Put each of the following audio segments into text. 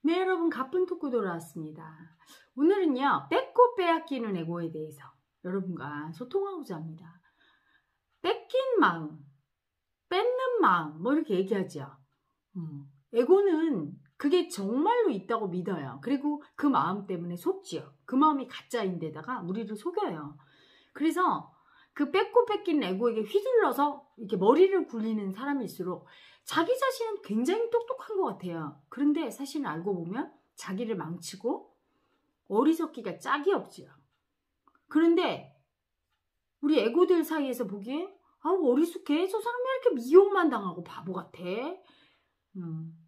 네, 여러분, 가쁜 토크 돌아왔습니다. 오늘은요, 뺏고 빼앗기는 에고에 대해서 여러분과 소통하고자 합니다. 뺏긴 마음, 뺏는 마음, 뭐 이렇게 얘기하죠. 에고는 그게 정말로 있다고 믿어요. 그리고 그 마음 때문에 속지요. 그 마음이 가짜인데다가 우리를 속여요. 그래서 그 뺏고 뺏긴 에고에게 휘둘러서 이렇게 머리를 굴리는 사람일수록 자기 자신은 굉장히 똑똑한 것 같아요. 그런데 사실은 알고 보면 자기를 망치고 어리석기가 짝이 없지요. 그런데 우리 에고들 사이에서 보기에 어리숙해. 저 사람이 이렇게 미움만 당하고 바보 같아.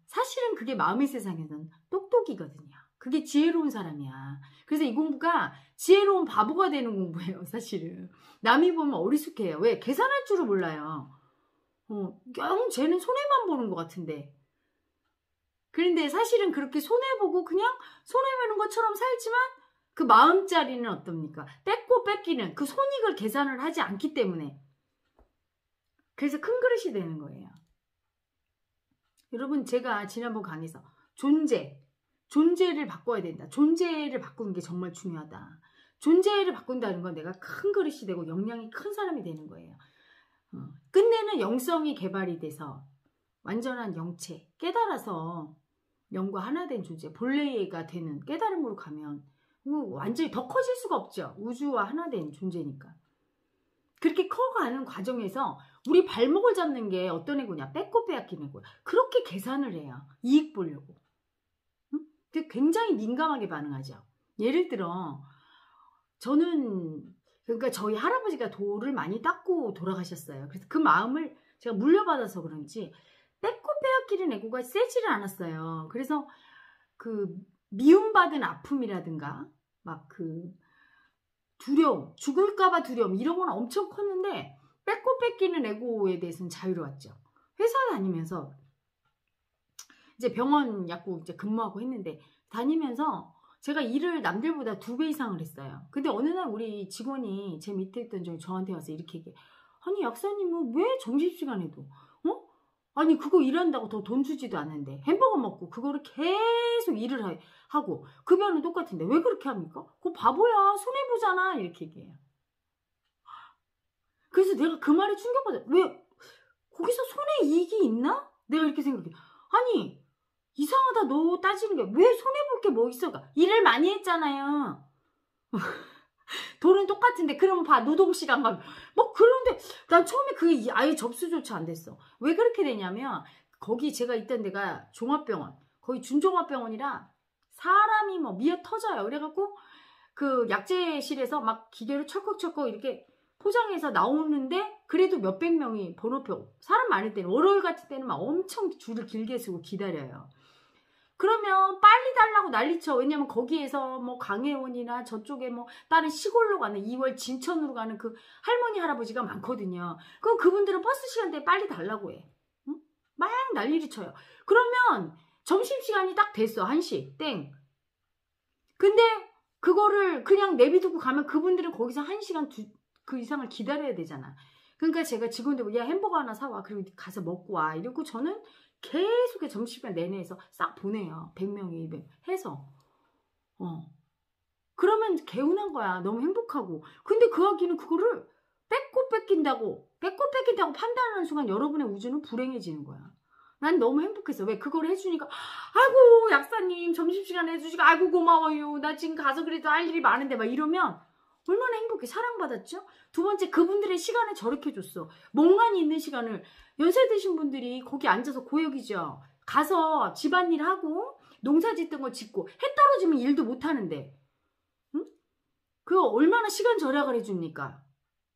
사실은 그게 마음의 세상에서는 똑똑이거든요. 그게 지혜로운 사람이야. 그래서 이 공부가 지혜로운 바보가 되는 공부예요. 사실은. 남이 보면 어리숙해요. 왜? 계산할 줄을 몰라요. 쟤는 손해만 보는 것 같은데. 그런데 사실은 그렇게 손해보고 그냥 손해보는 것처럼 살지만 그 마음자리는 어떻습니까? 뺏고 뺏기는 그 손익을 계산을 하지 않기 때문에. 그래서 큰 그릇이 되는 거예요. 여러분, 제가 지난번 강의에서 존재를 바꿔야 된다. 존재를 바꾸는 게 정말 중요하다. 존재를 바꾼다는 건 내가 큰 그릇이 되고 역량이 큰 사람이 되는 거예요. 끝내는 영성이 개발이 돼서 완전한 영체, 깨달아서 영과 하나 된 존재, 본래가 되는 깨달음으로 가면 완전히 더 커질 수가 없죠. 우주와 하나 된 존재니까. 그렇게 커가는 과정에서 우리 발목을 잡는 게 어떤 애고냐? 뺏고 빼앗기는 애고야. 그렇게 계산을 해요. 이익 보려고. 근데 굉장히 민감하게 반응하죠. 예를 들어 그러니까 저희 할아버지가 돌을 많이 닦고 돌아가셨어요. 그래서 그 마음을 제가 물려받아서 그런지 뺏고 빼앗기는 애고가 세지를 않았어요. 그래서 그 미움받은 아픔이라든가 막 그 두려움, 죽을까봐 두려움 이런 건 엄청 컸는데 뺏고 뺏기는 에고에 대해서는 자유로웠죠. 회사 다니면서 이제 병원 약국 이제 근무하고 했는데 다니면서 제가 일을 남들보다 2배 이상을 했어요. 근데 어느 날 우리 직원이 제 밑에 있던 분이 저한테 와서 이렇게 얘기해. 아니 약사님은 왜 점심시간에도 아니 그거 일한다고 더 돈 주지도 않는데 햄버거 먹고 그거를 계속 일을 하고 급여는 똑같은데 왜 그렇게 합니까? 그거 바보야. 손해보잖아. 이렇게 얘기해요. 그래서 내가 그 말에 충격받아. 왜 거기서 손해이익이 있나? 내가 이렇게 생각해. 아니 이상하다. 너 따지는 게 왜 손해볼 게 뭐 있어? 일을 많이 했잖아요. 돈은 똑같은데 그러면 봐 노동시간 뭐 그런데 난 처음에 그게 아예 접수조차 안 됐어. 왜 그렇게 되냐면 거기 제가 있던 데가 종합병원 거의 준종합병원이라 사람이 뭐 미어 터져요. 그래갖고 그 약재실에서 막 기계로 철컥철컥 이렇게 포장해서 나오는데 그래도 몇백 명이 번호표 사람 많을 때는 월요일 같은 때는 막 엄청 줄을 길게 서고 기다려요. 그러면 빨리 달라고 난리쳐. 왜냐면 거기에서 뭐 강혜원이나 저쪽에 뭐 다른 시골로 가는 2월 진천으로 가는 그 할머니 할아버지가 많거든요. 그럼 그분들은 버스 시간대에 빨리 달라고 해. 응? 막 난리를 쳐요. 그러면 점심시간이 딱 됐어. 1시 땡. 근데 그거를 그냥 내비두고 가면 그분들은 거기서 1시간 그 이상을 기다려야 되잖아. 그러니까 제가 직원들 야 햄버거 하나 사와. 그리고 가서 먹고 와. 이러고 저는 계속 점심시간 내내에서 싹 보내요. 100명이 200 해서. 그러면 개운한 거야. 너무 행복하고. 근데 그 아기는 그거를 뺏고 뺏긴다고 판단하는 순간 여러분의 우주는 불행해지는 거야. 난 너무 행복했어. 왜? 그걸 해주니까 아이고 약사님 점심시간 해주시고 아이고 고마워요. 나 지금 가서 그래도 할 일이 많은데 막 이러면 얼마나 행복해. 사랑받았죠? 두 번째 그분들의 시간을 저렇게 줬어. 멍하니 있는 시간을 연세 드신 분들이 거기 앉아서 고역이죠. 가서 집안일 하고 농사 짓던 거 짓고 해 떨어지면 일도 못하는데 응? 그거 얼마나 시간 절약을 해줍니까?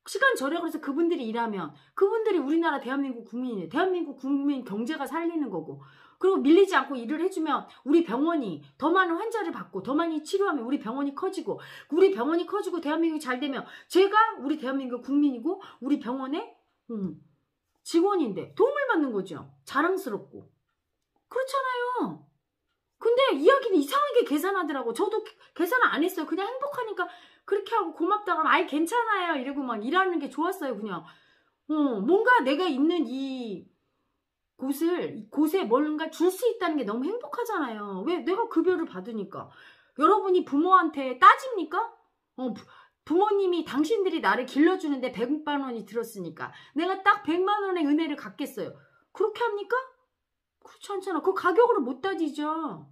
시간 절약을 해서 그분들이 일하면 그분들이 우리나라 대한민국 국민이에요. 대한민국 국민 경제가 살리는 거고 그리고 밀리지 않고 일을 해주면 우리 병원이 더 많은 환자를 받고 더 많이 치료하면 우리 병원이 커지고 우리 병원이 커지고 대한민국이 잘 되면 제가 우리 대한민국 국민이고 우리 병원의 직원인데 도움을 받는 거죠. 자랑스럽고. 그렇잖아요. 근데 이야기는 이상하게 계산하더라고. 저도 계산을 안 했어요. 그냥 행복하니까 그렇게 하고 고맙다 그러면 아이 괜찮아요. 이러고 막 일하는 게 좋았어요. 그냥 뭔가 내가 있는 이 곳에 뭔가 줄 수 있다는 게 너무 행복하잖아요. 왜? 내가 급여를 받으니까. 여러분이 부모한테 따집니까? 부모님이 당신들이 나를 길러주는데 100만 원이 들었으니까 내가 딱 100만 원의 은혜를 갖겠어요. 그렇게 합니까? 그렇지 않잖아. 그 가격으로 못 따지죠.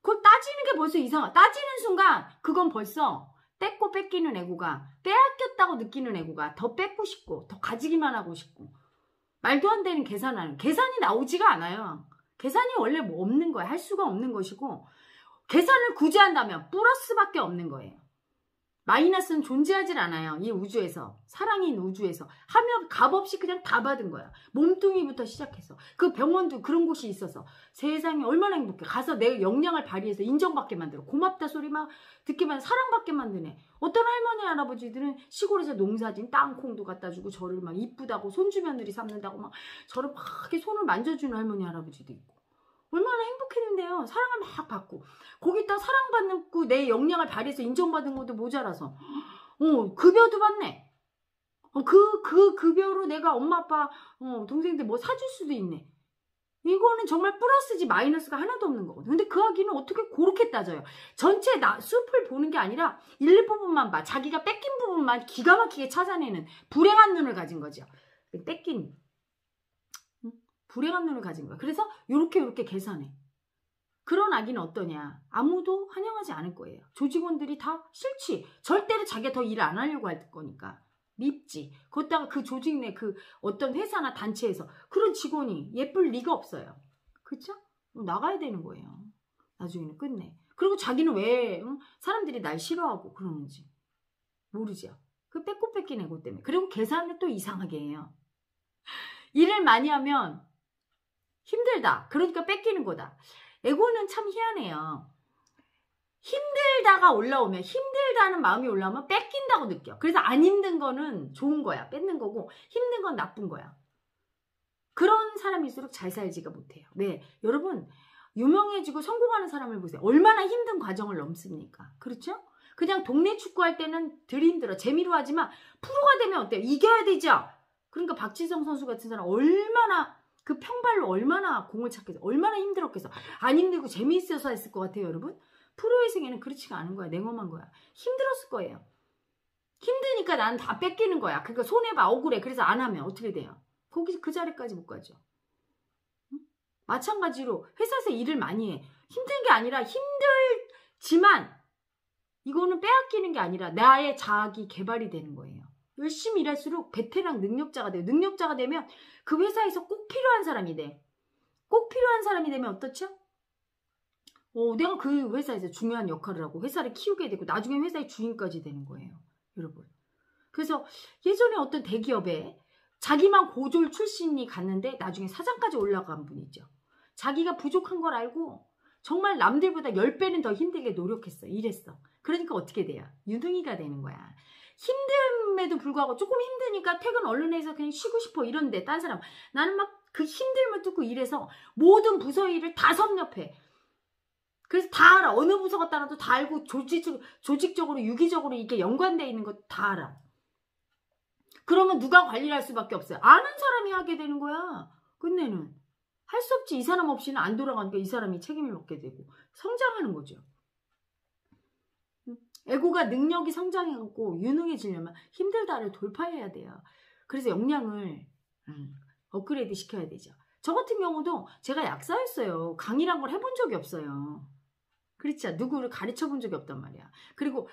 그걸 따지는 게 벌써 이상하다. 따지는 순간 그건 벌써 뺏고 뺏기는 애고가, 빼앗겼다고 느끼는 애고가 더 뺏고 싶고 더 가지기만 하고 싶고, 말도 안 되는 계산이 나오지가 않아요. 계산이 원래 뭐 없는 거야. 할 수가 없는 것이고, 계산을 굳이 한다면 플러스밖에 없는 거예요. 마이너스는 존재하질 않아요. 이 우주에서, 사랑인 우주에서 하면 값없이 그냥 다 받은 거야. 몸뚱이부터 시작해서. 그 병원도 그런 곳이 있어서 세상에 얼마나 행복해. 가서 내 역량을 발휘해서 인정받게 만들어. 고맙다 소리 막 듣기만, 사랑받게 만드네. 어떤 할머니 할아버지들은 시골에서 농사진 땅콩도 갖다 주고 저를 막 이쁘다고 손주며느리 삼는다고 막 저를 막 이렇게 손을 만져주는 할머니 할아버지도 있고. 얼마나 행복했는데요. 사랑을 막 받고, 거기다 사랑받고 내 역량을 발휘해서 인정받은 것도 모자라서 급여도 받네. 그 급여로 내가 엄마 아빠 동생들 뭐 사줄 수도 있네. 이거는 정말 플러스지 마이너스가 하나도 없는 거거든. 근데 그 아기는 어떻게 그렇게 따져요? 전체 숲을 보는 게 아니라 일부분만 봐. 자기가 뺏긴 부분만 기가 막히게 찾아내는 불행한 눈을 가진 거죠. 뺏긴 불행한 눈을 가진 거야. 그래서 요렇게 계산해. 그런 아기는 어떠냐? 아무도 환영하지 않을 거예요. 조직원들이 다 싫지. 절대로 자기가 더 일 안 하려고 할 거니까. 밉지. 거기다가 그 조직 내 그 어떤 회사나 단체에서 그런 직원이 예쁠 리가 없어요. 그쵸? 나가야 되는 거예요. 나중에는 끝내. 그리고 자기는 왜 사람들이 날 싫어하고 그러는지 모르죠. 그 뺏고 뺏긴 애고 때문에. 그리고 계산을 또 이상하게 해요. 일을 많이 하면 힘들다. 그러니까 뺏기는 거다. 에고는 참 희한해요. 힘들다가 올라오면, 힘들다는 마음이 올라오면 뺏긴다고 느껴. 그래서 안 힘든 거는 좋은 거야. 뺏는 거고, 힘든 건 나쁜 거야. 그런 사람일수록 잘 살지가 못해요. 네, 여러분 유명해지고 성공하는 사람을 보세요. 얼마나 힘든 과정을 넘습니까? 그렇죠? 그냥 동네 축구할 때는 덜 힘들어. 재미로 하지만 프로가 되면 어때요? 이겨야 되죠? 그러니까 박지성 선수 같은 사람 얼마나 그 평발로 얼마나 공을 찾겠어. 얼마나 힘들었겠어. 안 힘들고 재미있어서 했을 것 같아요, 여러분. 프로의 세계는 그렇지가 않은 거야. 냉엄한 거야. 힘들었을 거예요. 힘드니까 난 다 뺏기는 거야. 그러니까 손해봐, 억울해. 그래서 안 하면 어떻게 돼요? 거기 그 자리까지 못 가죠. 응? 마찬가지로 회사에서 일을 많이 해. 힘든 게 아니라 힘들지만 이거는 빼앗기는 게 아니라 나의 자아기 개발이 되는 거예요. 열심히 일할수록 베테랑 능력자가 돼요. 능력자가 되면 그 회사에서 꼭 필요한 사람이 돼. 꼭 필요한 사람이 되면 어떻죠? 내가 그 회사에서 중요한 역할을 하고 회사를 키우게 되고 나중에 회사의 주인까지 되는 거예요. 여러분. 그래서 예전에 어떤 대기업에 자기만 고졸 출신이 갔는데 나중에 사장까지 올라간 분이 있죠. 자기가 부족한 걸 알고 정말 남들보다 10배는 더 힘들게 노력했어. 일했어. 그러니까 어떻게 돼요? 유능이가 되는 거야. 힘듦에도 불구하고 조금 힘드니까 퇴근 얼른 해서 그냥 쉬고 싶어 이런데 딴 사람 나는 막 그 힘듦을 뚫고 일해서 모든 부서 일을 다 섭렵해. 그래서 다 알아. 어느 부서가 따라도 다 알고 조직적으로 유기적으로 이게 연관되어 있는 거 다 알아. 그러면 누가 관리를 할 수밖에 없어요. 아는 사람이 하게 되는 거야. 끝내는. 할 수 없지. 이 사람 없이는 안 돌아가니까 이 사람이 책임을 묻게 되고 성장하는 거죠. 에고가 능력이 성장해갖고 유능해지려면 힘들다를 돌파해야 돼요. 그래서 역량을 업그레이드 시켜야 되죠. 저 같은 경우도 제가 약사였어요. 강의란 걸 해본 적이 없어요. 그렇죠. 누구를 가르쳐 본 적이 없단 말이야. 그리고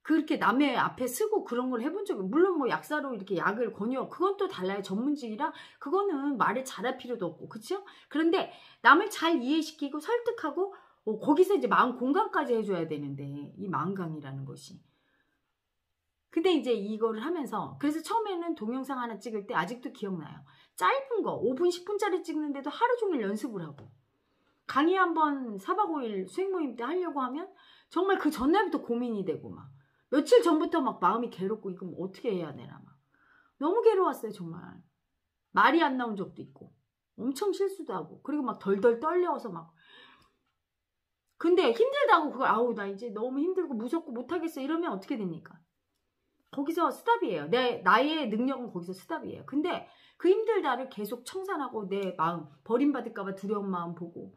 그렇게 남의 앞에 쓰고 그런 걸 해본 적이, 물론 뭐 약사로 이렇게 약을 권유, 그건 또 달라요. 전문직이라 그거는 말을 잘할 필요도 없고, 그렇죠? 그런데 남을 잘 이해시키고 설득하고 거기서 이제 마음 공감까지 해줘야 되는데, 이 마음강의라는 것이. 근데 이제 이거를 하면서, 그래서 처음에는 동영상 하나 찍을 때 아직도 기억나요. 짧은 거 5분 10분짜리 찍는데도 하루 종일 연습을 하고, 강의 한번 4박 5일 수행 모임 때 하려고 하면 정말 그 전날부터 고민이 되고 막 며칠 전부터 막 마음이 괴롭고 이거 뭐 어떻게 해야 되나 막 너무 괴로웠어요. 정말 말이 안 나온 적도 있고 엄청 실수도 하고 그리고 막 덜덜 떨려서 막. 근데 힘들다고 그걸 아우 나 이제 너무 힘들고 무섭고 못하겠어 이러면 어떻게 됩니까? 거기서 스탑이에요. 나의 능력은 거기서 스탑이에요. 근데 그 힘들다를 계속 청산하고 내 마음, 버림받을까봐 두려운 마음 보고,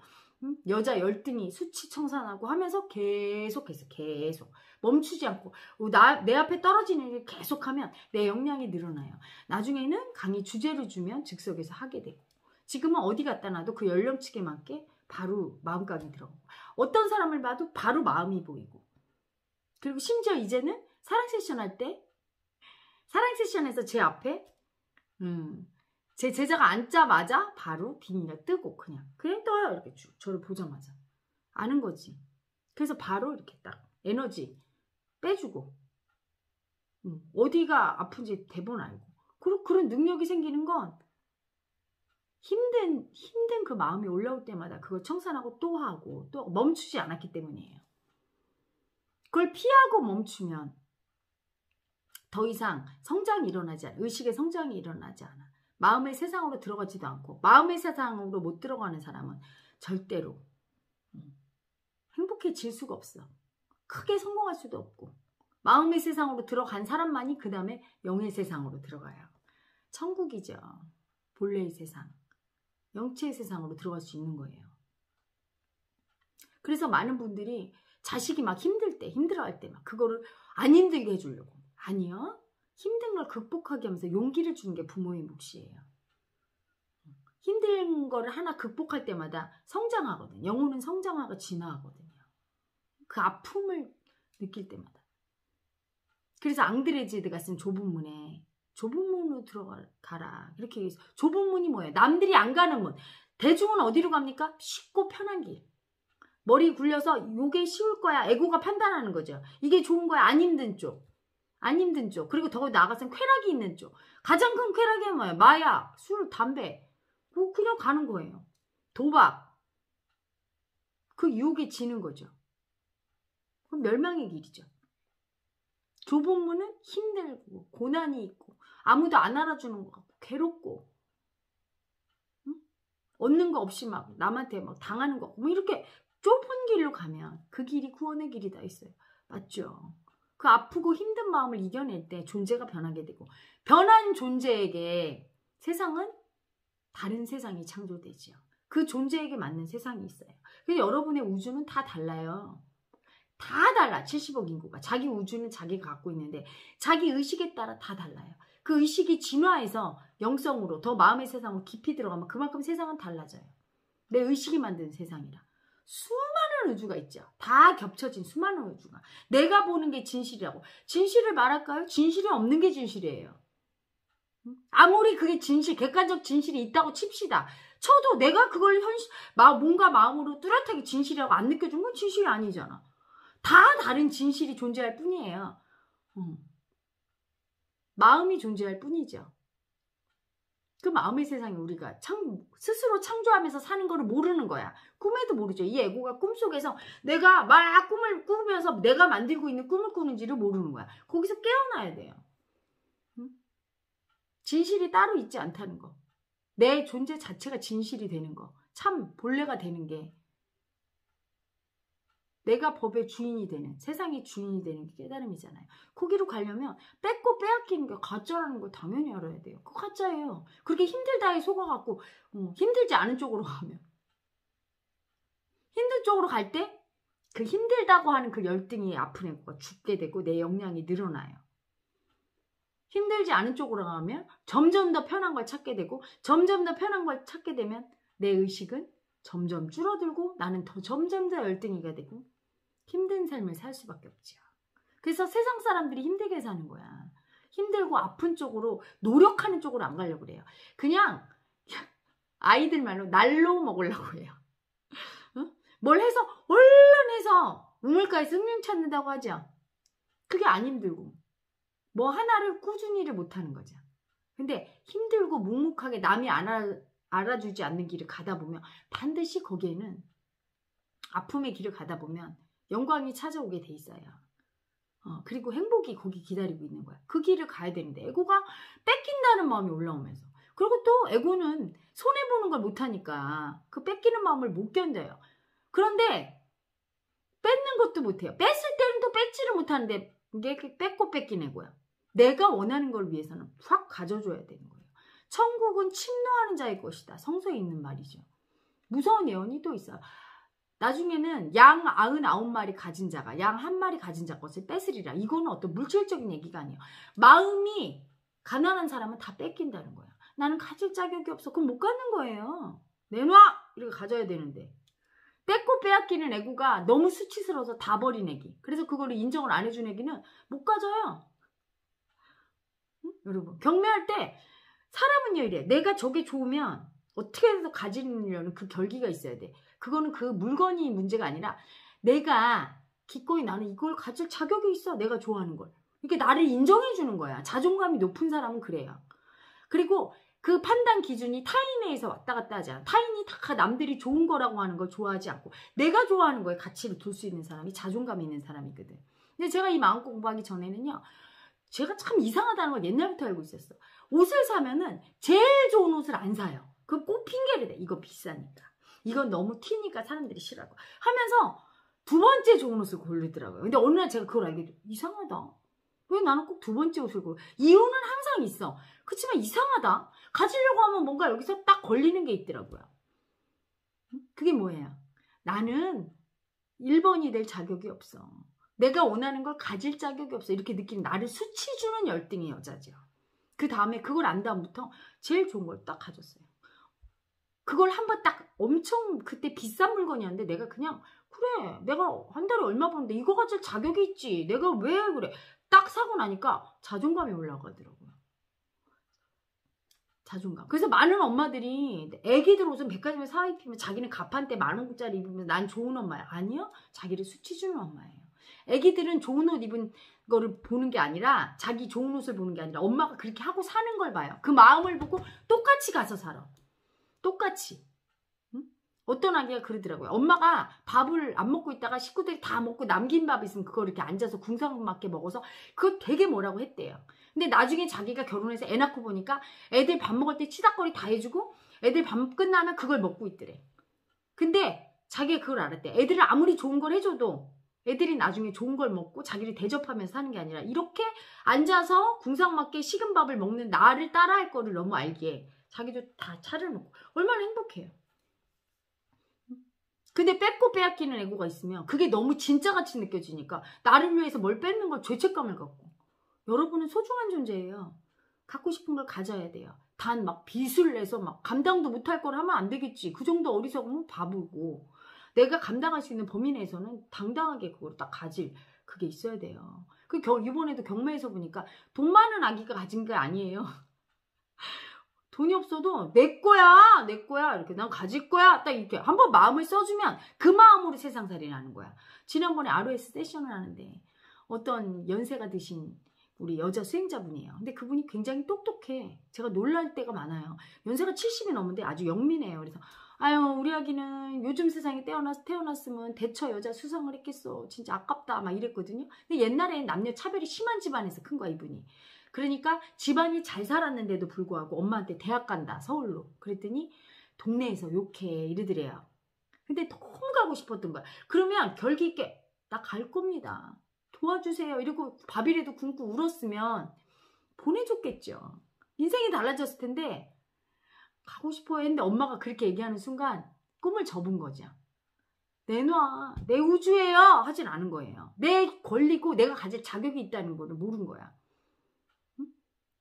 여자 열등이 수치 청산하고 하면서 계속해서 계속 멈추지 않고 내 앞에 떨어지는 일을 계속하면 내 역량이 늘어나요. 나중에는 강의 주제를 주면 즉석에서 하게 되고, 지금은 어디 갖다 놔도 그 연령층에 맞게 바로 마음각이 들어가고, 어떤 사람을 봐도 바로 마음이 보이고, 그리고 심지어 이제는 사랑 세션 할 때, 사랑 세션에서 제 앞에 제 제자가 앉자마자 바로 비닐을 뜨고 그냥 떠요. 이렇게 쭉 저를 보자마자 아는 거지. 그래서 바로 이렇게 딱 에너지 빼주고, 어디가 아픈지 대본 알고, 그리고 그런 능력이 생기는 건 힘든 그 마음이 올라올 때마다 그걸 청산하고 또 하고 또 멈추지 않았기 때문이에요. 그걸 피하고 멈추면 더 이상 성장이 일어나지 않아. 의식의 성장이 일어나지 않아. 마음의 세상으로 들어가지도 않고, 마음의 세상으로 못 들어가는 사람은 절대로 행복해질 수가 없어. 크게 성공할 수도 없고, 마음의 세상으로 들어간 사람만이 그 다음에 영의 세상으로 들어가요. 천국이죠. 본래의 세상, 영체의 세상으로 들어갈 수 있는 거예요. 그래서 많은 분들이 자식이 막 힘들 때, 힘들어할 때 막 그거를 안 힘들게 해주려고. 아니요. 힘든 걸 극복하게 하면서 용기를 주는 게 부모의 몫이에요. 힘든 거를 하나 극복할 때마다 성장하거든요. 영혼은 성장하고 진화하거든요. 그 아픔을 느낄 때마다. 그래서 앙드레지드가 쓴 좁은 문에 좁은 문으로 들어가라. 이렇게 해서, 좁은 문이 뭐예요? 남들이 안 가는 문. 대중은 어디로 갑니까? 쉽고 편한 길. 머리 굴려서 요게 쉬울 거야. 에고가 판단하는 거죠. 이게 좋은 거야. 안 힘든 쪽. 안 힘든 쪽. 그리고 더 나아가서는 쾌락이 있는 쪽. 가장 큰 쾌락이 뭐예요? 마약, 술, 담배. 그냥 가는 거예요. 도박. 그 유혹에 지는 거죠. 그럼 멸망의 길이죠. 좁은 문은 힘들고 고난이 있고 아무도 안 알아주는 것 같고 괴롭고, 얻는 거 없이 막 남한테 막 당하는 거 같고, 뭐 이렇게 좁은 길로 가면 그 길이 구원의 길이 다 있어요. 맞죠? 그 아프고 힘든 마음을 이겨낼 때 존재가 변하게 되고, 변한 존재에게 세상은 다른 세상이 창조되지요. 그 존재에게 맞는 세상이 있어요. 그래서 여러분의 우주는 다 달라요. 다 달라. 70억 인구가. 자기 우주는 자기가 갖고 있는데 자기 의식에 따라 다 달라요. 그 의식이 진화해서 영성으로 더 마음의 세상으로 깊이 들어가면 그만큼 세상은 달라져요. 내 의식이 만든 세상이라. 수많은 우주가 있죠. 다 겹쳐진 수많은 우주가. 내가 보는 게 진실이라고. 진실을 말할까요? 진실이 없는 게 진실이에요. 아무리 그게 진실, 객관적 진실이 있다고 칩시다. 쳐도 내가 그걸 뭔가 마음으로 뚜렷하게 진실이라고 안 느껴준 건 진실이 아니잖아. 다 다른 진실이 존재할 뿐이에요. 마음이 존재할 뿐이죠. 그 마음의 세상에 우리가 스스로 창조하면서 사는 거를 모르는 거야. 꿈에도 모르죠. 이 에고가 꿈속에서 내가 막 꿈을 꾸면서 내가 만들고 있는 꿈을 꾸는지를 모르는 거야. 거기서 깨어나야 돼요. 진실이 따로 있지 않다는 거. 내 존재 자체가 진실이 되는 거. 참 본래가 되는 게, 내가 법의 주인이 되는, 세상의 주인이 되는 게 깨달음이잖아요. 거기로 가려면 뺏고 빼앗기는 게 가짜라는 걸 당연히 알아야 돼요. 그거 가짜예요. 그렇게 힘들다에 속아갖고 힘들지 않은 쪽으로 가면, 힘든 쪽으로 갈 때 그 힘들다고 하는 그 열등이 아픈 애가 죽게 되고 내 역량이 늘어나요. 힘들지 않은 쪽으로 가면 점점 더 편한 걸 찾게 되고, 점점 더 편한 걸 찾게 되면 내 의식은 점점 줄어들고 나는 점점 더 열등이가 되고 힘든 삶을 살 수밖에 없지요. 그래서 세상 사람들이 힘들게 사는 거야. 힘들고 아픈 쪽으로, 노력하는 쪽으로 안 가려고 그래요. 그냥 아이들 말로 날로 먹으려고 해요. 뭘 해서 얼른 해서 우물가에서 흑룡 찾는다고 하죠. 그게 안 힘들고 뭐 하나를 꾸준히를 못하는 거죠. 근데 힘들고 묵묵하게 남이 알아주지 않는 길을 가다 보면 반드시 거기에는, 아픔의 길을 가다 보면 영광이 찾아오게 돼 있어요. 그리고 행복이 거기 기다리고 있는 거야. 그 길을 가야 되는데 에고가 뺏긴다는 마음이 올라오면서, 그리고 또 에고는 손해보는 걸 못하니까 그 뺏기는 마음을 못 견뎌요. 그런데 뺏는 것도 못해요. 뺐을 때는 또 뺏지를 못하는데 이게 뺏고 뺏긴 에고야. 내가 원하는 걸 위해서는 확 가져줘야 되는 거예요. 천국은 침노하는 자의 것이다. 성서에 있는 말이죠. 무서운 예언이 또 있어요. 나중에는 양 99마리 가진 자가 양 1마리 가진 자 것을 뺏으리라. 이거는 어떤 물질적인 얘기가 아니에요. 마음이 가난한 사람은 다 뺏긴다는 거야. 나는 가질 자격이 없어. 그럼 못 갖는 거예요. 내놔! 이렇게 가져야 되는데. 뺏고 빼앗기는 애구가 너무 수치스러워서 다 버린 애기. 그래서 그거를 인정을 안 해준 애기는 못 가져요. 응? 여러분 경매할 때 사람은요 이래. 내가 저게 좋으면 어떻게 해서 가지려는 그 결기가 있어야 돼. 그거는 그 물건이 문제가 아니라 내가 기꺼이 나는 이걸 가질 자격이 있어. 내가 좋아하는 걸. 이렇게 나를 인정해 주는 거야. 자존감이 높은 사람은 그래요. 그리고 그 판단 기준이 타인에 의해서 왔다 갔다 하지 않아. 타인이 다 남들이 좋은 거라고 하는 걸 좋아하지 않고 내가 좋아하는 거에 가치를 둘 수 있는 사람이 자존감이 있는 사람이거든. 근데 제가 이 마음 공부하기 전에는요. 제가 참 이상하다는 걸 옛날부터 알고 있었어. 옷을 사면은 제일 좋은 옷을 안 사요. 그럼 꼭 핑계를 대. 이거 비싸니까. 이건 너무 튀니까 사람들이 싫어하고. 하면서 두 번째 좋은 옷을 고르더라고요. 근데 어느 날 제가 그걸 알게 돼. 이상하다. 왜 나는 꼭 두 번째 옷을 고르? 이유는 항상 있어. 그렇지만 이상하다. 가지려고 하면 뭔가 여기서 딱 걸리는 게 있더라고요. 그게 뭐예요? 나는 1번이 될 자격이 없어. 내가 원하는 걸 가질 자격이 없어. 이렇게 느끼는 나를 수치 주는 열등의 여자죠. 그 다음에 그걸 안 다음부터 제일 좋은 걸 딱 가졌어요. 그걸 한번 딱 엄청 그때 비싼 물건이었는데 내가 그냥 그래 내가 한 달에 얼마 버는데 이거 가질 자격이 있지. 내가 왜 그래. 딱 사고 나니까 자존감이 올라가더라고요. 자존감. 그래서 많은 엄마들이 애기들 옷은 백화점에 사 입히면 자기는 가판대 10,000원짜리 입으면 난 좋은 엄마야. 아니요. 자기를 수치 주는 엄마예요. 애기들은 좋은 옷 입은 거를 보는 게 아니라 자기 좋은 옷을 보는 게 아니라 엄마가 그렇게 하고 사는 걸 봐요. 그 마음을 보고 똑같이 가서 살아. 똑같이. 응? 어떤 아기가 그러더라고요. 엄마가 밥을 안 먹고 있다가 식구들이 다 먹고 남긴 밥 있으면 그거 이렇게 앉아서 궁상맞게 먹어서 그거 되게 뭐라고 했대요. 근데 나중에 자기가 결혼해서 애 낳고 보니까 애들 밥 먹을 때 치닥거리 다 해주고 애들 밥 끝나면 그걸 먹고 있더래. 근데 자기가 그걸 알았대. 애들을 아무리 좋은 걸 해줘도 애들이 나중에 좋은 걸 먹고 자기를 대접하면서 사는 게 아니라 이렇게 앉아서 궁상맞게 식은 밥을 먹는 나를 따라할 거를 너무 알기에 자기도 다 차려놓고 얼마나 행복해요. 근데 뺏고 빼앗기는 애고가 있으면 그게 너무 진짜같이 느껴지니까 나를 위해서 뭘 뺏는 걸 죄책감을 갖고. 여러분은 소중한 존재예요. 갖고 싶은 걸 가져야 돼요. 단 막 빚을 내서 막 감당도 못할 걸 하면 안 되겠지. 그 정도 어리석으면 바보고. 내가 감당할 수 있는 범위 내에서는 당당하게 그걸 딱 가질 그게 있어야 돼요. 이번에도 경매에서 보니까 돈 많은 아기가 가진 게 아니에요. 돈이 없어도 내 거야 내 거야 이렇게 난 가질 거야 딱 이렇게 한번 마음을 써주면 그 마음으로 세상살이 나는 거야. 지난번에 ROS 세션을 하는데 어떤 연세가 드신 우리 여자 수행자분이에요. 근데 그분이 굉장히 똑똑해. 제가 놀랄 때가 많아요. 연세가 70이 넘는데 아주 영민해요. 그래서 아유 우리 아기는 요즘 세상에 태어났으면 대처 여자 수상을 했겠어. 진짜 아깝다 막 이랬거든요. 근데 옛날엔 남녀 차별이 심한 집안에서 큰 거야 이분이. 그러니까 집안이 잘 살았는데도 불구하고 엄마한테 대학 간다 서울로. 그랬더니 동네에서 욕해 이러더래요. 근데 너무 가고 싶었던 거야. 그러면 결기 있게 나 갈 겁니다. 도와주세요. 이러고 밥이라도 굶고 울었으면 보내줬겠죠. 인생이 달라졌을 텐데 가고 싶어요 했는데 엄마가 그렇게 얘기하는 순간 꿈을 접은 거죠. 내놔. 내 우주예요. 하진 않은 거예요. 내 권리고 내가 가질 자격이 있다는 거를 모른 거야. 응?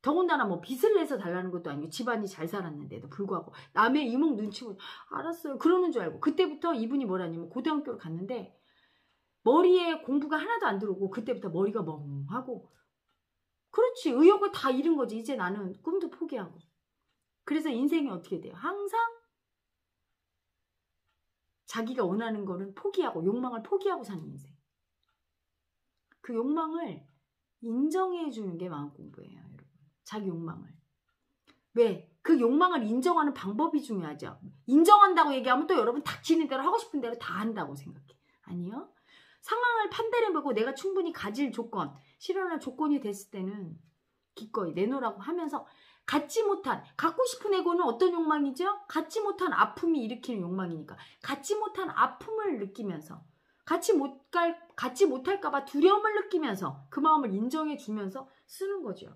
더군다나 뭐 빚을 내서 달라는 것도 아니고 집안이 잘 살았는데도 불구하고 남의 이목 눈치 보고 알았어요. 그러는 줄 알고 그때부터 이분이 뭐라냐면 고등학교를 갔는데 머리에 공부가 하나도 안 들어오고 그때부터 머리가 멍하고 그렇지 의욕을 다 잃은 거지. 이제 나는 꿈도 포기하고. 그래서 인생이 어떻게 돼요? 항상 자기가 원하는 거는 포기하고 욕망을 포기하고 사는 인생. 그 욕망을 인정해 주는 게 마음 공부예요. 여러분. 자기 욕망을. 왜? 그 욕망을 인정하는 방법이 중요하죠. 인정한다고 얘기하면 또 여러분 닥치는 대로 하고 싶은 대로 다 한다고 생각해. 아니요. 상황을 판단해보고 내가 충분히 가질 조건, 실현할 조건이 됐을 때는 기꺼이 내놓으라고 하면서 갖지 못한, 갖고 싶은 에고는 어떤 욕망이죠? 갖지 못한 아픔이 일으키는 욕망이니까 갖지 못한 아픔을 느끼면서 갖지 못할까 봐 두려움을 느끼면서 그 마음을 인정해 주면서 쓰는 거죠.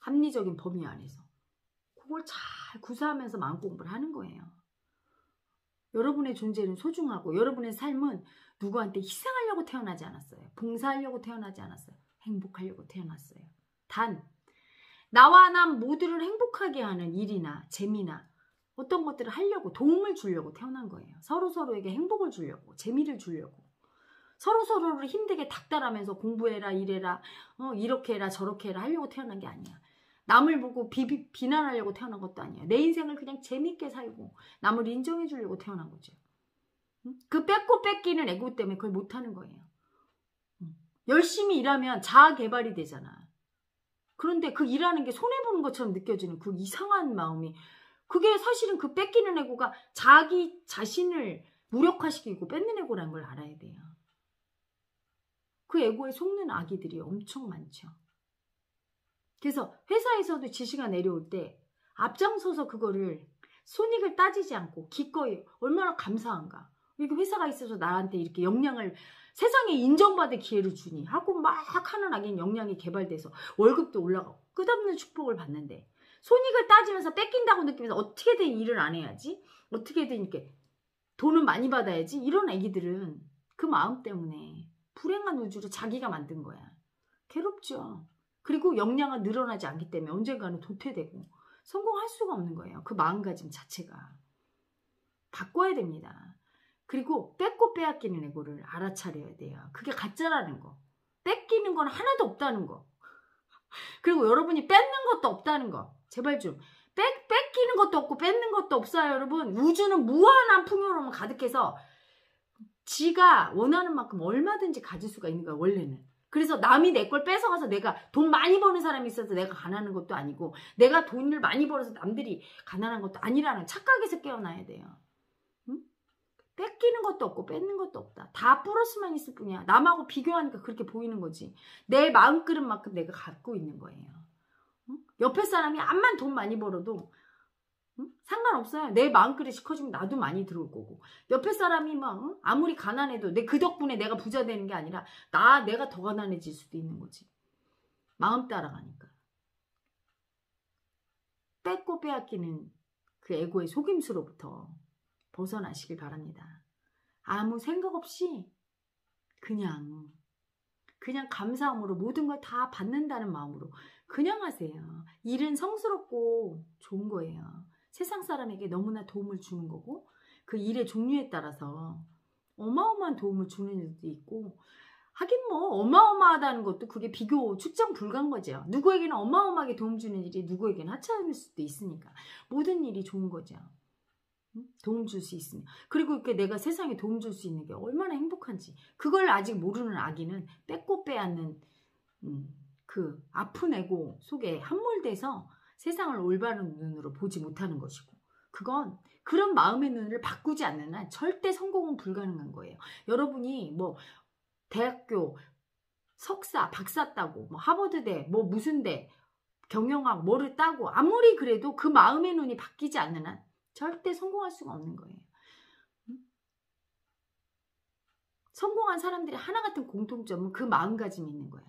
합리적인 범위 안에서. 그걸 잘 구사하면서 마음공부를 하는 거예요. 여러분의 존재는 소중하고 여러분의 삶은 누구한테 희생하려고 태어나지 않았어요. 봉사하려고 태어나지 않았어요. 행복하려고 태어났어요. 단 나와 남 모두를 행복하게 하는 일이나 재미나 어떤 것들을 하려고 도움을 주려고 태어난 거예요. 서로서로에게 행복을 주려고 재미를 주려고 서로서로를 힘들게 닥달하면서 공부해라 이래라 이렇게 해라 저렇게 해라 하려고 태어난 게 아니야. 남을 보고 비난하려고 태어난 것도 아니야. 내 인생을 그냥 재밌게 살고 남을 인정해 주려고 태어난 거죠. 그 뺏고 뺏기는 에고 때문에 그걸 못하는 거예요. 열심히 일하면 자아 개발이 되잖아. 그런데 그 일하는 게 손해보는 것처럼 느껴지는 그 이상한 마음이 그게 사실은 그 뺏기는 에고가 자기 자신을 무력화시키고 뺏는 에고라는 걸 알아야 돼요. 그 에고에 속는 아기들이 엄청 많죠. 그래서 회사에서도 지시가 내려올 때 앞장서서 그거를 손익을 따지지 않고 기꺼이 얼마나 감사한가. 이렇게 회사가 있어서 나한테 이렇게 역량을 세상에 인정받을 기회를 주니 하고 막 하는 아기는 역량이 개발돼서 월급도 올라가고 끝없는 축복을 받는데 손익을 따지면서 뺏긴다고 느끼면서 어떻게든 일을 안 해야지 어떻게든 이렇게 돈은 많이 받아야지 이런 아기들은 그 마음 때문에 불행한 우주를 자기가 만든 거야. 괴롭죠. 그리고 역량은 늘어나지 않기 때문에 언젠가는 도태되고 성공할 수가 없는 거예요. 그 마음가짐 자체가. 바꿔야 됩니다. 그리고 뺏고 빼앗기는 에고를 알아차려야 돼요. 그게 가짜라는 거. 뺏기는 건 하나도 없다는 거. 그리고 여러분이 뺏는 것도 없다는 거. 제발 좀. 뺏기는 것도 없고 뺏는 것도 없어요, 여러분. 우주는 무한한 풍요로움을 가득해서 지가 원하는 만큼 얼마든지 가질 수가 있는 거야, 원래는. 그래서 남이 내 걸 뺏어가서 내가 돈 많이 버는 사람이 있어서 내가 가난한 것도 아니고 내가 돈을 많이 벌어서 남들이 가난한 것도 아니라는 착각에서 깨어나야 돼요. 응? 뺏기는 것도 없고 뺏는 것도 없다. 다 플러스만 있을 뿐이야. 남하고 비교하니까 그렇게 보이는 거지. 내 마음그릇만큼 내가 갖고 있는 거예요. 응? 옆에 사람이 암만 돈 많이 벌어도 상관없어요. 내 마음그릇이 커지면 나도 많이 들어올 거고 옆에 사람이 막 아무리 가난해도 그 덕분에 내가 부자 되는 게 아니라 내가 더 가난해질 수도 있는 거지. 마음 따라가니까. 뺏고 빼앗기는 그 에고의 속임수로부터 벗어나시길 바랍니다. 아무 생각 없이 그냥 감사함으로 모든 걸 다 받는다는 마음으로 그냥 하세요. 일은 성스럽고 좋은 거예요. 세상 사람에게 너무나 도움을 주는 거고 그 일의 종류에 따라서 어마어마한 도움을 주는 일도 있고 하긴 뭐 어마어마하다는 것도 그게 비교 측정 불가한 거죠. 누구에게는 어마어마하게 도움 주는 일이 누구에게는 하찮을 수도 있으니까 모든 일이 좋은 거죠. 도움 줄 수 있으면. 그리고 이렇게 내가 세상에 도움 줄 수 있는 게 얼마나 행복한지 그걸 아직 모르는 아기는 뺏고 빼앗는 그 아픈 에고 속에 함몰돼서 세상을 올바른 눈으로 보지 못하는 것이고 그건 그런 마음의 눈을 바꾸지 않는 한 절대 성공은 불가능한 거예요. 여러분이 뭐 대학교 석사, 박사 따고 뭐 하버드대, 뭐 무슨 대, 경영학 뭐를 따고 아무리 그래도 그 마음의 눈이 바뀌지 않는 한 절대 성공할 수가 없는 거예요. 성공한 사람들이 하나 같은 공통점은 그 마음가짐이 있는 거야.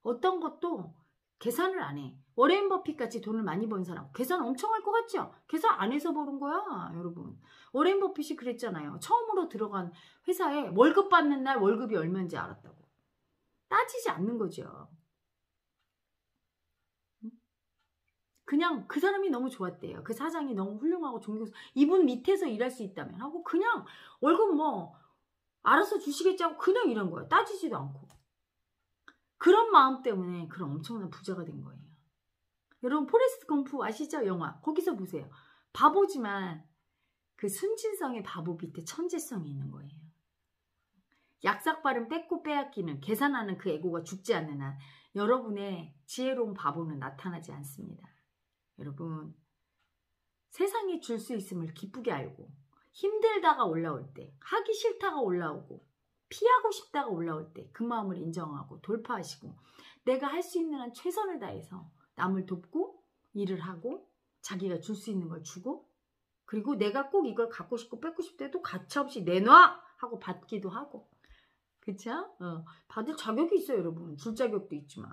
어떤 것도 계산을 안 해. 워렌 버핏같이 돈을 많이 번 사람 계산 엄청 할 것 같죠? 계산 안 해서 버는 거야, 여러분. 워렌 버핏이 그랬잖아요. 처음으로 들어간 회사에 월급 받는 날 월급이 얼마인지 알았다고. 따지지 않는 거죠. 그냥 그 사람이 너무 좋았대요. 그 사장이 너무 훌륭하고 존경스러워. 이분 밑에서 일할 수 있다면 하고 그냥 월급 뭐 알아서 주시겠지 하고 그냥 일한 거야. 따지지도 않고. 그런 마음 때문에 그런 엄청난 부자가 된 거예요. 여러분 포레스트 검프 아시죠? 영화. 거기서 보세요. 바보지만 그 순진성의 바보 밑에 천재성이 있는 거예요. 약삭빠른 뺏고 빼앗기는 계산하는 그 에고가 죽지 않는 한 여러분의 지혜로운 바보는 나타나지 않습니다. 여러분 세상이 줄 수 있음을 기쁘게 알고 힘들다가 올라올 때 하기 싫다가 올라오고 피하고 싶다가 올라올 때 그 마음을 인정하고 돌파하시고 내가 할 수 있는 한 최선을 다해서 남을 돕고 일을 하고 자기가 줄 수 있는 걸 주고 그리고 내가 꼭 이걸 갖고 싶고 뺏고 싶을 때도 가차없이 내놔 하고 받기도 하고 그쵸? 받을 자격이 있어요 여러분. 줄 자격도 있지만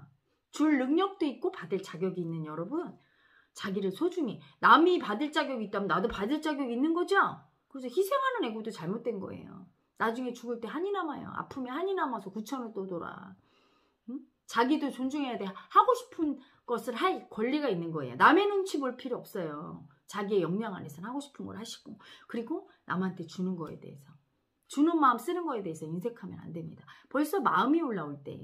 줄 능력도 있고 받을 자격이 있는 여러분, 자기를 소중히, 남이 받을 자격이 있다면 나도 받을 자격이 있는 거죠. 그래서 희생하는 애고도 잘못된 거예요. 나중에 죽을 때 한이 남아요. 아프면 한이 남아서 구천을 떠돌아. 응? 자기도 존중해야 돼. 하고 싶은 것을 할 권리가 있는 거예요. 남의 눈치 볼 필요 없어요. 자기의 역량 안에서는 하고 싶은 걸 하시고, 그리고 남한테 주는 거에 대해서, 주는 마음 쓰는 거에 대해서 인색하면 안 됩니다. 벌써 마음이 올라올 때,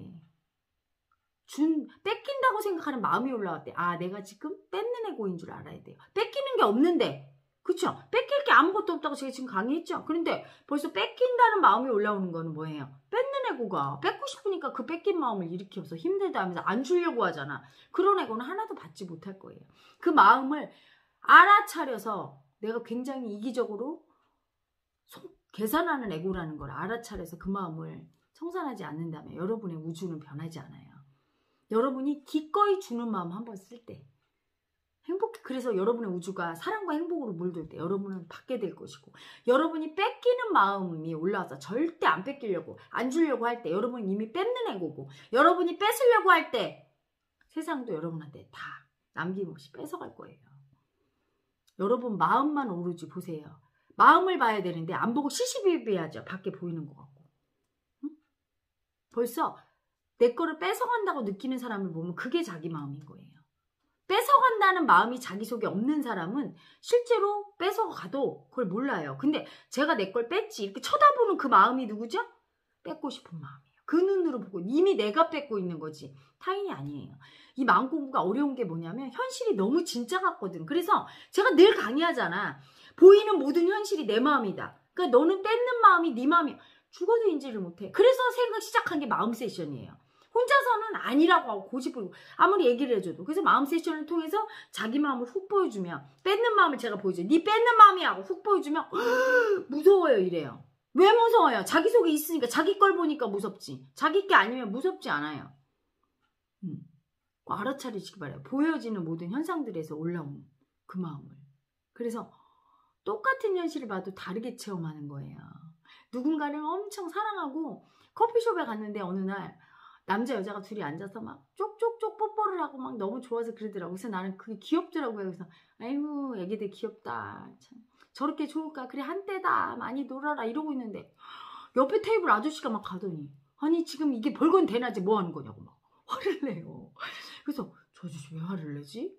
뺏긴다고 생각하는 마음이 올라올 때, 아, 내가 지금 뺏는 애고인 줄 알아야 돼요. 뺏기는 게 없는데, 그쵸? 뺏길 게 아무것도 없다고 제가 지금 강의했죠? 그런데 벌써 뺏긴다는 마음이 올라오는 거는 뭐예요? 뺏는 애고가 뺏고 싶으니까 그 뺏긴 마음을 일으켜서 힘들다 하면서 안 주려고 하잖아. 그런 애고는 하나도 받지 못할 거예요. 그 마음을 알아차려서, 내가 굉장히 이기적으로 계산하는 애고라는 걸 알아차려서 그 마음을 청산하지 않는다면 여러분의 우주는 변하지 않아요. 여러분이 기꺼이 주는 마음 한번 쓸 때, 그래서 여러분의 우주가 사랑과 행복으로 물들 때 여러분은 받게 될 것이고, 여러분이 뺏기는 마음이 올라와서 절대 안 뺏기려고, 안 주려고 할 때 여러분은 이미 뺏는 애고고, 여러분이 뺏으려고 할 때 세상도 여러분한테 다 남김없이 뺏어갈 거예요. 여러분 마음만 오로지 보세요. 마음을 봐야 되는데 안 보고 시시비비하죠. 밖에 보이는 것 같고. 응? 벌써 내 거를 뺏어간다고 느끼는 사람을 보면 그게 자기 마음인 거예요. 뺏어간다는 마음이 자기 속에 없는 사람은 실제로 뺏어가도 그걸 몰라요. 근데 제가 내 걸 뺐지 이렇게 쳐다보는 그 마음이 누구죠? 뺏고 싶은 마음이에요. 그 눈으로 보고 이미 내가 뺏고 있는 거지 타인이 아니에요. 이 마음 공부가 어려운 게 뭐냐면 현실이 너무 진짜 같거든. 그래서 제가 늘 강의하잖아. 보이는 모든 현실이 내 마음이다. 그러니까 너는 뺏는 마음이 네 마음이야. 죽어도 인지를 못해. 그래서 생각 시작한 게 마음 세션이에요. 혼자서는 아니라고 하고 고집부리고 아무리 얘기를 해줘도. 그래서 마음 세션을 통해서 자기 마음을 훅 보여주면, 뺏는 마음을 제가 보여줘요. 네 뺏는 마음이야 하고 훅 보여주면 무서워요 이래요. 왜 무서워요? 자기 속에 있으니까. 자기 걸 보니까 무섭지. 자기 게 아니면 무섭지 않아요. 알아차리시기 바라요. 보여지는 모든 현상들에서 올라온 그 마음을. 그래서 똑같은 현실을 봐도 다르게 체험하는 거예요. 누군가를 엄청 사랑하고 커피숍에 갔는데 어느 날 남자 여자가 둘이 앉아서 막 쪽쪽쪽 뽀뽀를 하고 막 너무 좋아서 그러더라고. 그래서 나는 그게 귀엽더라고요. 그래서 아이고 애기들 귀엽다. 참 저렇게 좋을까? 그래 한때다. 많이 놀아라. 이러고 있는데 옆에 테이블 아저씨가 막 가더니, 아니 지금 이게 벌건 대낮에 뭐 하는 거냐고 막 화를 내요. 그래서 저 아저씨 왜 화를 내지?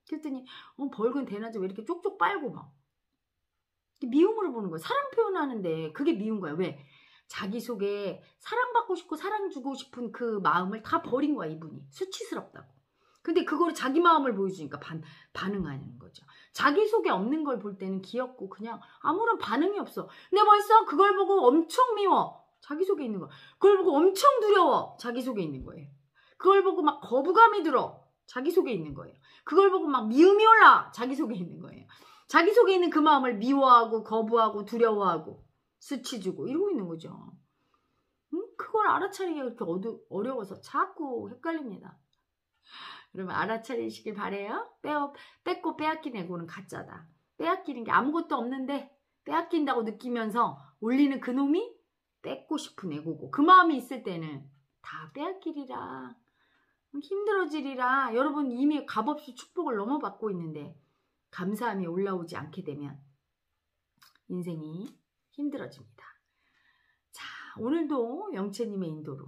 그랬더니 벌건 대낮에 왜 이렇게 쪽쪽 빨고 막 미움으로 보는 거예요. 사랑 표현하는데 그게 미운 거야. 왜? 자기 속에 사랑받고 싶고 사랑 주고 싶은 그 마음을 다 버린 거야 이분이. 수치스럽다고. 근데 그거를 자기 마음을 보여주니까 반응하는 거죠. 자기 속에 없는 걸 볼 때는 귀엽고 그냥 아무런 반응이 없어. 근데 벌써 그걸 보고 엄청 미워. 자기 속에 있는 거. 그걸 보고 엄청 두려워. 자기 속에 있는 거예요. 그걸 보고 막 거부감이 들어. 자기 속에 있는 거예요. 그걸 보고 막 미움이 올라. 자기 속에 있는 거예요. 자기 속에 있는 그 마음을 미워하고 거부하고 두려워하고 수치 주고 이러고 있는 거죠. 그걸 알아차리기가 그렇게 어려워서 자꾸 헷갈립니다. 여러분 알아차리시길 바래요. 뺏고 빼앗긴 애고는 가짜다. 빼앗기는 게 아무것도 없는데 빼앗긴다고 느끼면서 올리는 그 놈이 뺏고 싶은 애고고, 그 마음이 있을 때는 다 빼앗기리라, 힘들어지리라. 여러분 이미 값없이 축복을 넘어받고 있는데 감사함이 올라오지 않게 되면 인생이 힘들어집니다. 자, 오늘도 영채님의 인도로,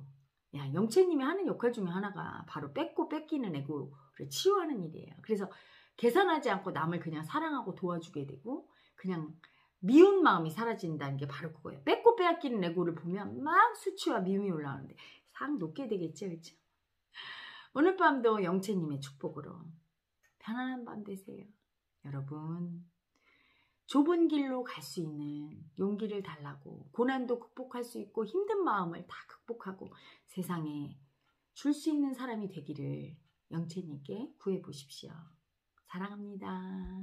영채님이 하는 역할 중에 하나가 바로 뺏고 뺏기는 애고를 치유하는 일이에요. 그래서 계산하지 않고 남을 그냥 사랑하고 도와주게 되고 그냥 미운 마음이 사라진다는 게 바로 그거예요. 뺏고 빼앗기는 애고를 보면 막 수치와 미움이 올라오는데 상 높게 되겠죠, 그렇죠? 오늘 밤도 영채님의 축복으로 편안한 밤 되세요. 여러분 좁은 길로 갈 수 있는 용기를 달라고, 고난도 극복할 수 있고 힘든 마음을 다 극복하고 세상에 줄 수 있는 사람이 되기를 영채님께 구해보십시오. 사랑합니다.